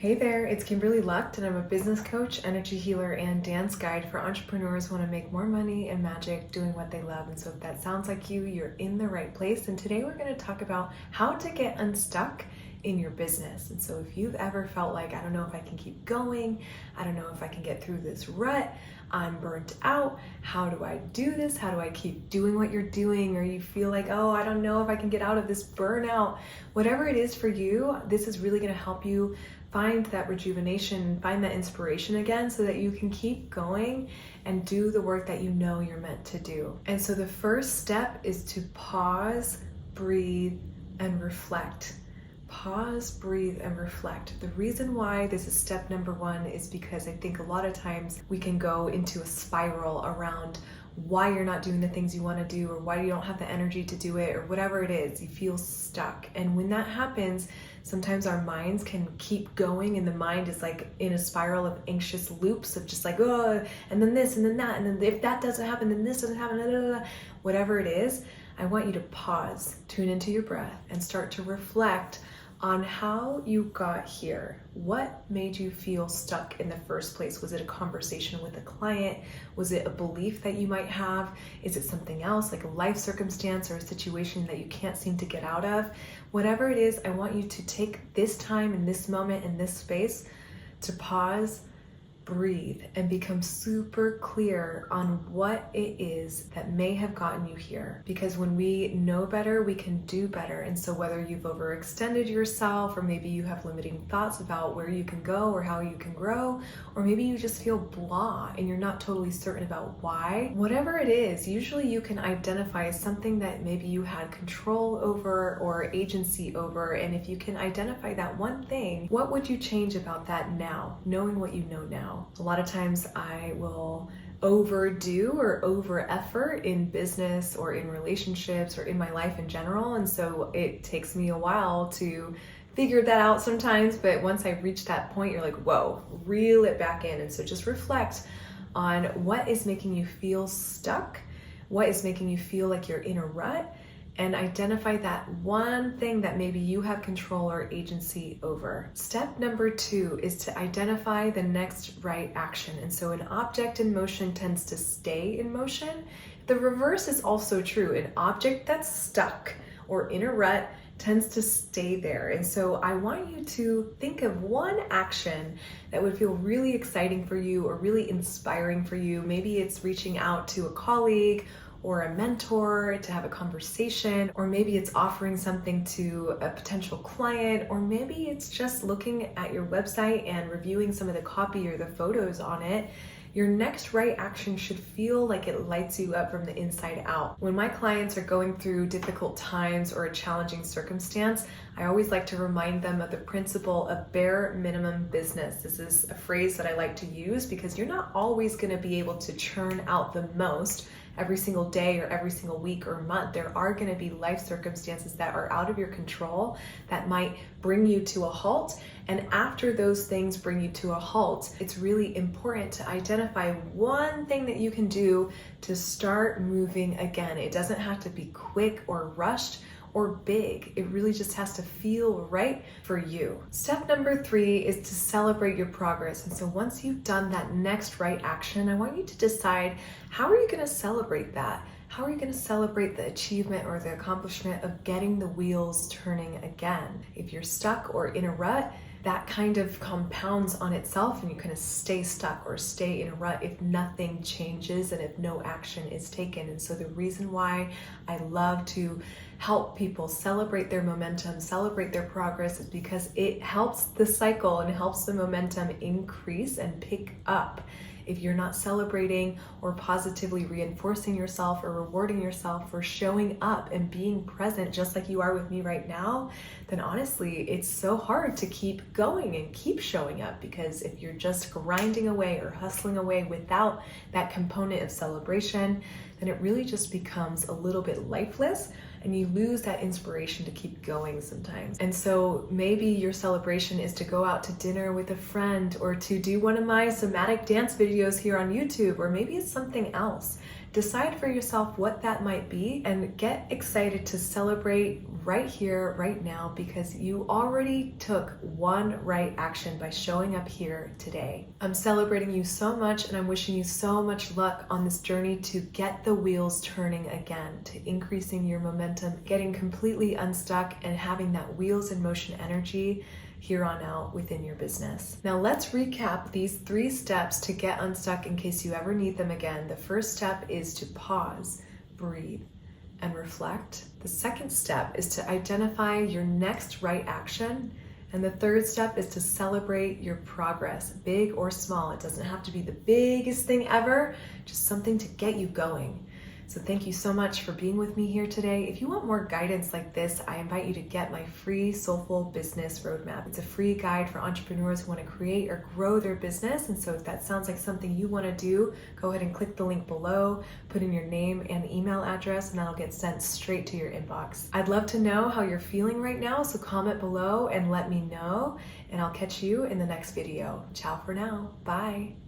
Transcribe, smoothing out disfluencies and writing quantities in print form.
Hey there, it's Kimberly Lucht, and I'm a business coach, energy healer, and dance guide for entrepreneurs who want to make more money and magic doing what they love. And so if that sounds like you, you're in the right place. And today we're going to talk about how to get unstuck in your business. And so if you've ever felt like, I don't know if I can keep going, I don't know if I can get through this rut, I'm burnt out, how do I do this? How do I keep doing what you're doing? Or you feel like, oh, I don't know if I can get out of this burnout. Whatever it is for you, this is really going to help you find that rejuvenation, find that inspiration again so that you can keep going and do the work that you know you're meant to do. And so the first step is to pause, breathe, and reflect. Pause, breathe, and reflect. The reason why this is step number one is because I think a lot of times we can go into a spiral around why you're not doing the things you want to do, or why you don't have the energy to do it, or whatever it is. You feel stuck. And when that happens, sometimes our minds can keep going, and the mind is like in a spiral of anxious loops of just like, oh, and then this, and then that, and then if that doesn't happen, then this doesn't happen, blah, blah, blah. Whatever it is, I want you to pause, tune into your breath, and start to reflect on how you got here. What made you feel stuck in the first place? Was it a conversation with a client? Was it a belief that you might have? Is it something else, like a life circumstance or a situation that you can't seem to get out of? Whatever it is, I want you to take this time in this moment in this space to pause, breathe, and become super clear on what it is that may have gotten you here. Because when we know better, we can do better. And so whether you've overextended yourself, or maybe you have limiting thoughts about where you can go or how you can grow, or maybe you just feel blah and you're not totally certain about why, whatever it is, usually you can identify something that maybe you had control over or agency over. And if you can identify that one thing, what would you change about that now, knowing what you know now? A lot of times I will overdo or over effort in business or in relationships or in my life in general. And so it takes me a while to figure that out sometimes. But once I reach that point, you're like, whoa, reel it back in. And so just reflect on what is making you feel stuck, what is making you feel like you're in a rut, and identify that one thing that maybe you have control or agency over. Step number two is to identify the next right action. And so an object in motion tends to stay in motion. The reverse is also true. An object that's stuck or in a rut tends to stay there. And so I want you to think of one action that would feel really exciting for you or really inspiring for you. Maybe it's reaching out to a colleague or a mentor to have a conversation, or maybe it's offering something to a potential client, or maybe it's just looking at your website and reviewing some of the copy or the photos on it. Your next right action should feel like it lights you up from the inside out. When my clients are going through difficult times or a challenging circumstance, I always like to remind them of the principle of bare minimum business. This is a phrase that I like to use because you're not always going to be able to churn out the most every single day or every single week or month. There are going to be life circumstances that are out of your control that might bring you to a halt. And after those things bring you to a halt, it's really important to identify one thing that you can do to start moving again. It doesn't have to be quick or rushed or big. It really just has to feel right for you. Step number three is to celebrate your progress. And so once you've done that next right action, I want you to decide, how are you going to celebrate that? How are you going to celebrate the achievement or the accomplishment of getting the wheels turning again? If you're stuck or in a rut, that kind of compounds on itself and you kind of stay stuck or stay in a rut if nothing changes and if no action is taken. And so the reason why I love to help people celebrate their momentum, celebrate their progress, is because it helps the cycle and helps the momentum increase and pick up. If you're not celebrating or positively reinforcing yourself or rewarding yourself for showing up and being present just like you are with me right now, then honestly, it's so hard to keep going and keep showing up, because if you're just grinding away or hustling away without that component of celebration, then it really just becomes a little bit lifeless and you lose that inspiration to keep going sometimes. And so maybe your celebration is to go out to dinner with a friend, or to do one of my somatic dance videos here on YouTube, or maybe it's something else. decide for yourself what that might be and get excited to celebrate right here, right now, because you already took one right action by showing up here today. I'm celebrating you so much and I'm wishing you so much luck on this journey to get the wheels turning again, to increasing your momentum, getting completely unstuck and having that wheels in motion energy here on out within your business. Now let's recap these 3 steps to get unstuck in case you ever need them again. The first step is to pause, breathe, and reflect. The second step is to identify your next right action. And the third step is to celebrate your progress, big or small. It doesn't have to be the biggest thing ever, just something to get you going. So thank you so much for being with me here today. If you want more guidance like this, I invite you to get my free Soulful Business Roadmap. It's a free guide for entrepreneurs who want to create or grow their business. And so if that sounds like something you want to do, go ahead and click the link below, put in your name and email address, and that'll get sent straight to your inbox. I'd love to know how you're feeling right now, so comment below and let me know, and I'll catch you in the next video. Ciao for now. Bye.